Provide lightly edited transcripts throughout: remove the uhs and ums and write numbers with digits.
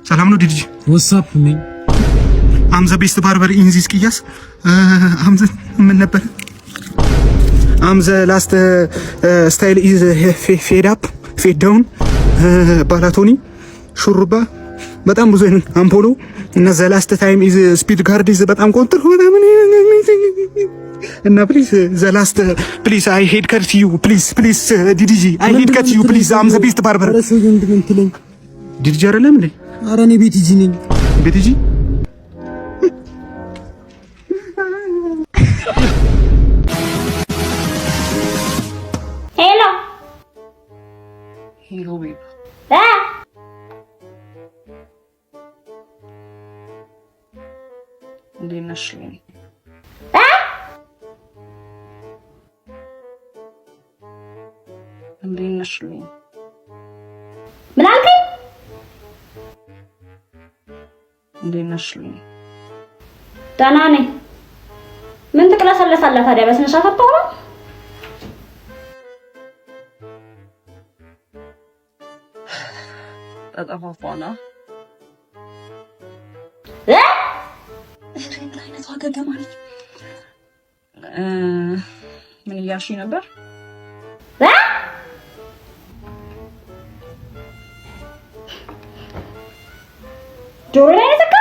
ሰላም ነው ዲጂ? ወሳፕ ነኝ። አም ዘ ቤስት ባርበር ኢን ዚስ ቅያስ አም ዘ ምን ነበር? አም ዘ ላስት ስታይል ኢዝ ፌድ አፕ ፌድ ዳውን ባላቶኒ ሹሩባ በጣም ብዙ አይነት አምፖሎ እና ዘ ላስት ታይም ኢዝ ስፒድ ጋርድ ኢዝ በጣም ቆንጥር ሆነ ምን እና ፕሊዝ ዘ ላስት ፕሊዝ አይ ሄድ ከት ዩ ፕሊዝ ዲዲጂ አይ ሄድ ከት ዩ ፕሊዝ አም ዘ ቤስት ባርበር ዲዲጂ አይደለም እንዴ? ኧረ እኔ ቤቲጂ ነኝ። ቤቲጂ ሄሎ ሄሎ ቤቢ እንዴት ነሽ? እንዴት ነሽ? ምን አልከኝ? እንዴት ነሽ? ደህና ነኝ። ምን ትቅለሰለሳለህ ታዲያ? በስነ ስርዓት አታወራም? ተጠፋፋና ምን እያልሽኝ ነበር? ጆሮ ላይ ተካ።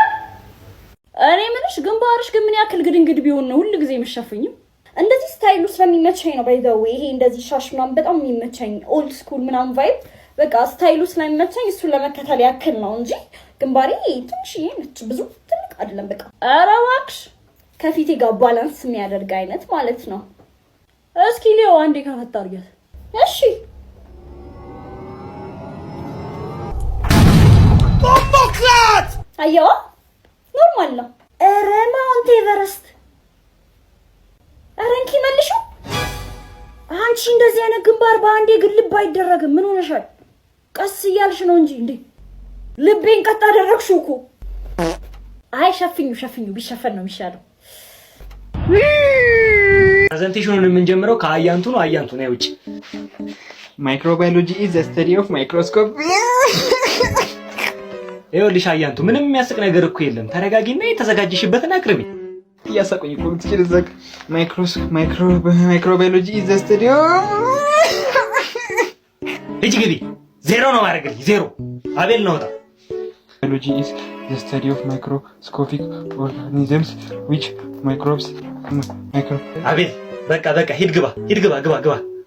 እኔ ምንሽ ግንባርሽ ግን ምን ያክል ግድንግድ ቢሆን ነው ሁሉ ጊዜ የምትሸፍኝው? እንደዚህ ስታይሉ ስለሚመቸኝ ነው። ባይዘው ይሄ እንደዚህ ሻሽ ምናምን በጣም የሚመቸኝ ኦልድ ስኩል ምናምን ቫይብ በቃ ስታይሉ ስለሚመቸኝ እሱን ለመከተል ያክል ነው እንጂ ግንባሬ ትንሽዬ ነች፣ ብዙ ትልቅ አይደለም። በቃ ኧረ እባክሽ ከፊቴ ጋር ባላንስ የሚያደርግ አይነት ማለት ነው። እስኪ ሊዮ አንዴ ከፈታ አድርጊያት። እሺ ቦምቦክላት አየዋ ኖርማል ነው። ኧረ ማውንት ኤቨረስት ኧረ እንኪ መልሹ። አንቺ እንደዚህ አይነት ግንባር በአንዴ ግልብ አይደረግም። ምን ሆነሻል? ቀስ እያልሽ ነው እንጂ እንዴ ልቤን ቀጥ አደረግሽው እኮ። አይ ሸፍኙ ቢሸፈን ነው የሚሻለው። ፕሬዘንቴሽኑን የምንጀምረው ከአያንቱ ነው። አያንቱ ነው ውጪ። ማይክሮባዮሎጂ ኢዝ ዘ ስተዲ ኦፍ ማይክሮስኮፕ። ይኸውልሽ አያንቱ ምንም የሚያስቅ ነገር እኮ የለም። ተረጋጊና የተዘጋጀሽበትን አቅርቢ። እያሳቁኝ እኮ ትችል ዘክ ማይክሮባዮሎጂ ኢዝ ዘ ስተዲ ኦፍ እጅ ግቢ ዜሮ ነው ማድረግልኝ ዜሮ። አቤል ነው ወጣ። ባዮሎጂ ኢዝ ዘ ስተዲ ኦፍ ማይክሮስኮፒክ ኦርጋኒዝምስ ዊች ማይክሮብስ አቤል በቃ ሂድ ግባ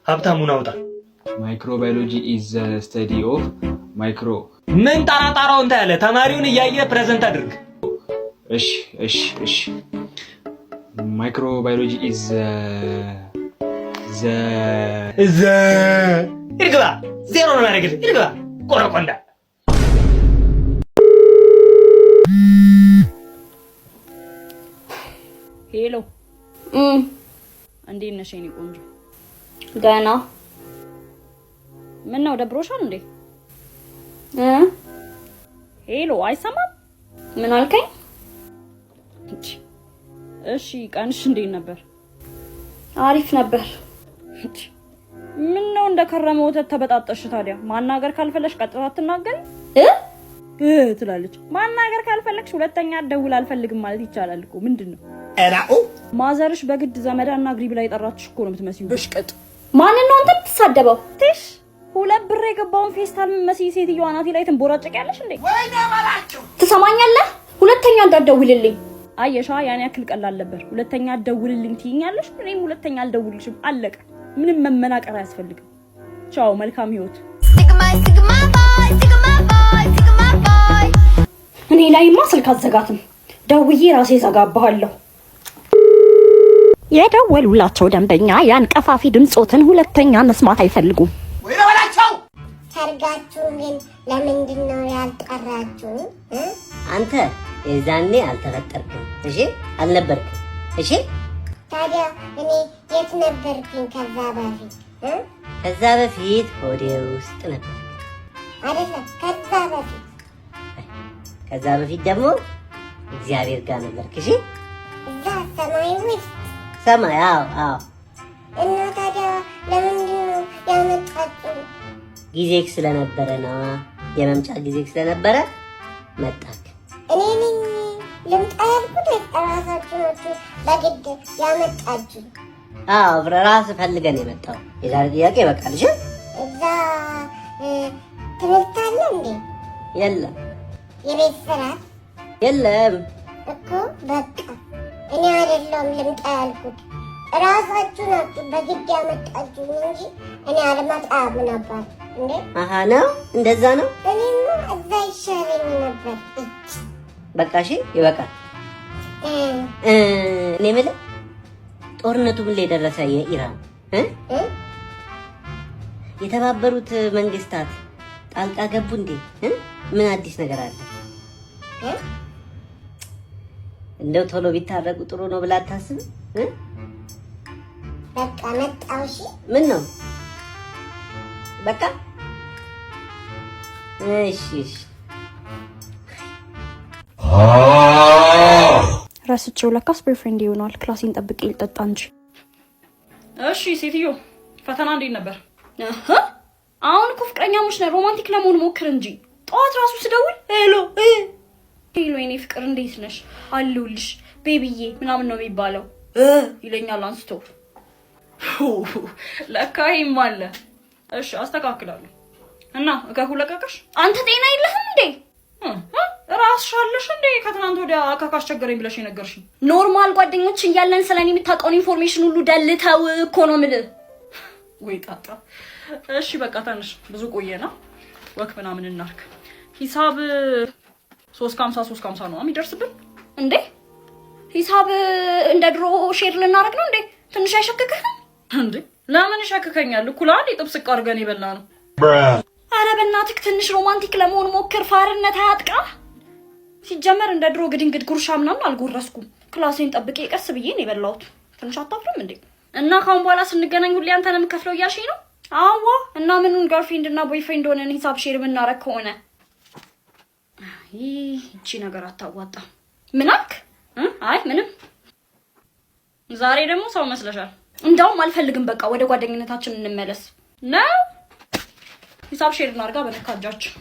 ሀብታሙን አውጣ። ማይክሮባዮሎጂ ኢዝ ዘ ስተዲ ኦፍ ማይክሮ ምን ጣራጣራውን ታያለ? ተማሪውን እያየ ፕሬዘንት አድርግ። እሺ ማይክሮባዮሎጂ ኢዝ ዘ ሂድ ግባ ዜሮ ነው ማድረግልኝ። ሂድ ግባ ቆረቆንዳ። ሄሎ እንዴት ነሽ የኔ ቆንጆ? ገና ምን ነው ደብሮሻል እንዴ? ሄሎ አይሰማም? ምን አልከኝ? እሺ ቀንሽ እንዴት ነበር? አሪፍ ነበር። ምን ነው እንደከረመ ወተት ተበጣጠሽ? ታዲያ ማናገር ካልፈለሽ ቀጥታ አትናገሪ ትላለች። ማናገር ካልፈለግሽ ሁለተኛ ደውል አልፈልግም ማለት ይቻላል እኮ። ምንድነው እራኡ ማዘርሽ በግድ ዘመዳና ግሪ ብላ የጠራችሽ እኮ ነው የምትመስዪው። ብሽቀጥ ማን ነው አንተ የምትሳደበው? ትሽ ሁለት ብር የገባውን ፌስታል መስይ ሴትዮዋ ናቲ ላይ ትንቦራጨቂያለሽ እንዴ? ወይኔ ባላችሁ ትሰማኛለህ? ሁለተኛ እንዳትደውልልኝ። አየሻ ያን ያክል ቀላል ነበር። ሁለተኛ ደውልልኝ ትይኛለሽ፣ እኔም ሁለተኛ አልደውልልሽም። አለቀ። ምንም መመናቀር አያስፈልግም። ቻው፣ መልካም ህይወት። እኔ ላይማ ስልክ አዘጋትም። ደውዬ ራሴ ዘጋባለሁ። የደወሉላቸው ደንበኛ ያንቀፋፊ ድምጾትን ሁለተኛ መስማት አይፈልጉም። ወይኔ ባላችሁ ሰርጋችሁ ግን ለምንድን ነው ያልጠራችሁ? አንተ የዛኔ አልተፈጠርክም። እሺ አልነበርክም። እሺ ታዲያ እኔ የት ነበርኩኝ? ከዛ በፊት ሆዴ ውስጥ ነበር አይደለም። ከዛ በፊት ደግሞ እግዚአብሔር ጋር ነበርክ። እሺ እዛ ሰማይ ውስጥ ሰማይ። አዎ እና ታዲያ ለምንድን ነው ያመጣችሁ? ጊዜክ ስለነበረ ነው። የመምጫ ጊዜ ስለነበረ መጣክ። እኔ ነኝ ልምጣ ያልኩት እራሳችሁ ናችሁ በግድ ያመጣችሁ? አዎ ራስ ፈልገን የመጣው። የዛሬ ጥያቄ በቃል እሺ። እዛ ትምህርት አለ እንዴ? የለም። የቤት ስራ የለም እኮ በቃ እኔ አይደለሁም ልምጣ ያልኩት ራሳችሁ ናችሁ በግድ ያመጣችሁ እንጂ እኔ አልመጣም ነበር እንዴ። አሃ ነው እንደዛ ነው። እኔማ እዛ ይሻለኝ ነበር። በቃ እሺ ይበቃል። እኔ የምልህ ጦርነቱ ምን ላይ ደረሰ? የኢራን የተባበሩት መንግስታት ጣልቃ ገቡ እንዴ? ምን አዲስ ነገር አለ? እንደው ቶሎ ቢታረቁ ጥሩ ነው ብላ አታስብ? በቃ መጣው። እሺ ምን ነው በቃ እሺ እሺ። ረስቼው ለካስ ቦይፍሬንድ ይሆናል። ክላሴን ጠብቄ ልጠጣ እንጂ። እሺ ሴትዮ ፈተና እንዴት ነበር? አሁን እኮ ፍቅረኛሞች ነን፣ ሮማንቲክ ለመሆን ሞክር እንጂ። ጠዋት ራሱ ስደውል ሄሎ የኔ ፍቅር እንዴት ነሽ አለሁልሽ ቤቢዬ ምናምን ነው የሚባለው ይለኛል አንስቶ። ለካ ይሄም አለ። እሺ አስተካክላለሁ። እና እከኩ ለቀቀሽ? አንተ ጤና የለህም እንዴ? ራስሽ አለሽ እንዴ? ከትናንት ወዲያ አካካሽ ቸገረኝ ብለሽ የነገርሽኝ። ኖርማል ጓደኞች እያለን ስለኔ የምታውቀውን ኢንፎርሜሽን ሁሉ ደልተው እኮ ነው የምልህ። ወይ ጣጣ። እሺ በቃ ተነሽ፣ ብዙ ቆየና ወክ ምናምን እናርክ። ሂሳብ 350 ነው የሚደርስብን እንዴ? ሂሳብ እንደ ድሮ ሼር ልናረግ ነው እንዴ? ትንሽ አይሸክክህም እንዴ? ለምን ይሸክከኛል? እኩል አንድ ጥብስ አድርገን ይበላ ነው። አረ በእናትህ ትንሽ ሮማንቲክ ለመሆን ሞክር። ፋርነት አያጥቃ። ሲጀመር እንደ ድሮ ግድንግድ ጉርሻ ምናምን አልጎረስኩም። ክላሴን ጠብቄ ቀስ ብዬ ነው የበላሁት። ትንሽ አታፍርም እንዴ? እና ካሁን በኋላ ስንገናኝ ሁሌ አንተ ነው የምከፍለው እያልሽኝ ነው? አዋ እና ምኑን ገርልፍሬንድ እና ቦይፍሬንድ ሆነን ሂሳብ ሼር የምናረግ ከሆነ ይቺ ነገር አታዋጣም። ምን አልክ? አይ ምንም። ዛሬ ደግሞ ሰው መስለሻል። እንደውም አልፈልግም። በቃ ወደ ጓደኝነታችን እንመለስ ነው። ሂሳብ ሼር እናርጋ በነካጃችን